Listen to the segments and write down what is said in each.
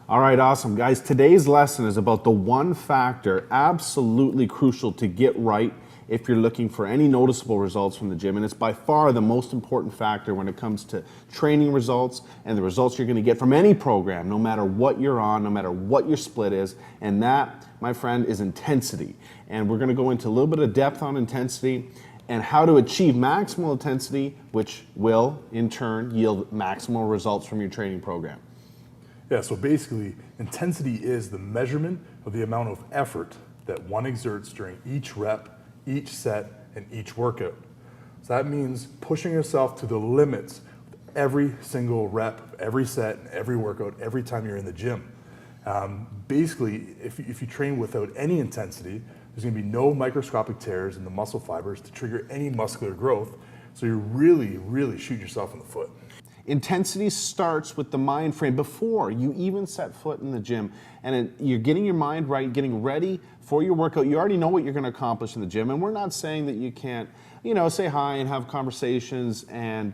All right, awesome. Guys, today's lesson is about the one factor absolutely crucial to get right if you're looking for any noticeable results from the gym. And it's by far the most important factor when it comes to training results and the results you're going to get from any program, no matter what you're on, no matter what your split is. And that, my friend, is intensity. And we're going to go into a little bit of depth on intensity and how to achieve maximal intensity, which will, in turn, yield maximal results from your training program. Yeah, so basically, intensity is the measurement of the amount of effort that one exerts during each rep, each set, and each workout. So that means pushing yourself to the limits with every single rep, every set, every workout, every time you're in the gym. Basically, if you train without any intensity, there's going to be no microscopic tears in the muscle fibers to trigger any muscular growth. So you really shoot yourself in the foot. Intensity starts with the mind frame before you even set foot in the gym. And you're getting your mind right, getting ready for your workout. You already know what you're going to accomplish in the gym. And we're not saying that you can't, say hi and have conversations and,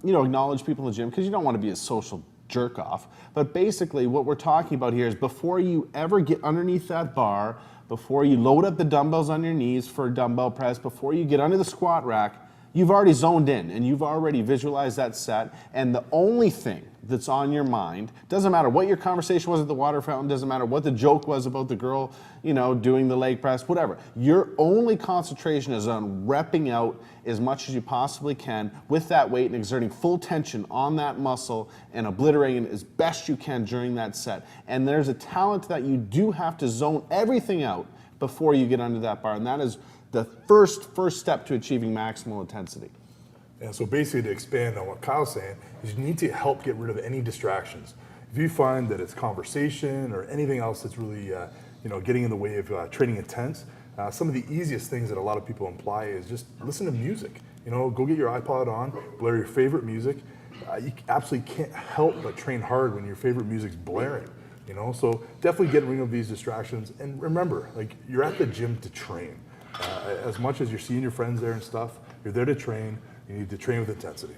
acknowledge people in the gym, because you don't want to be a social jerk off. But basically what we're talking about here is before you ever get underneath that bar, before you load up the dumbbells on your knees for a dumbbell press, before you get under the squat rack, you've already zoned in and you've already visualized that set, and the only thing that's on your mind, doesn't matter what your conversation was at the water fountain, doesn't matter what the joke was about the girl, doing the leg press, whatever. Your only concentration is on repping out as much as you possibly can with that weight and exerting full tension on that muscle and obliterating it as best you can during that set. And there's a talent that you do have to zone everything out before you get under that bar, and that is the first step to achieving maximal intensity. And so basically, to expand on what Kyle's saying, is you need to help get rid of any distractions. If you find that it's conversation or anything else that's really getting in the way of training intense, some of the easiest things that a lot of people imply is just listen to music. Go get your iPod on, blare your favorite music. You absolutely can't help but train hard when your favorite music's blaring. So definitely get rid of these distractions. And remember, you're at the gym to train. As much as you're seeing your friends there and stuff, you're there to train. You need to train with intensity.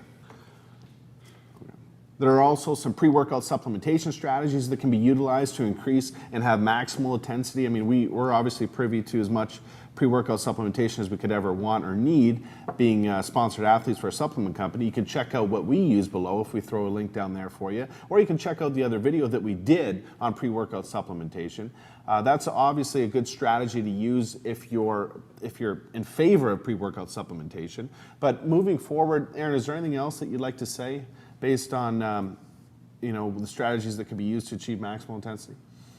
There are also some pre-workout supplementation strategies that can be utilized to increase and have maximal intensity. I mean, we're obviously privy to as much pre-workout supplementation as we could ever want or need, being sponsored athletes for a supplement company. You can check out what we use below if we throw a link down there for you, or you can check out the other video that we did on pre-workout supplementation. That's obviously a good strategy to use if you're in favor of pre-workout supplementation. But moving forward, Aaron, is there anything else that you'd like to say based on the strategies that can be used to achieve maximal intensity?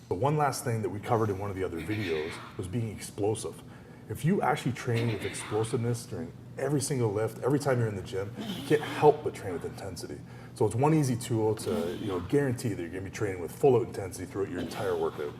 But one last thing that we covered in one of the other videos was being explosive. If you actually train with explosiveness during every single lift, every time you're in the gym, you can't help but train with intensity. So it's one easy tool to guarantee that you're going to be training with full out intensity throughout your entire workout.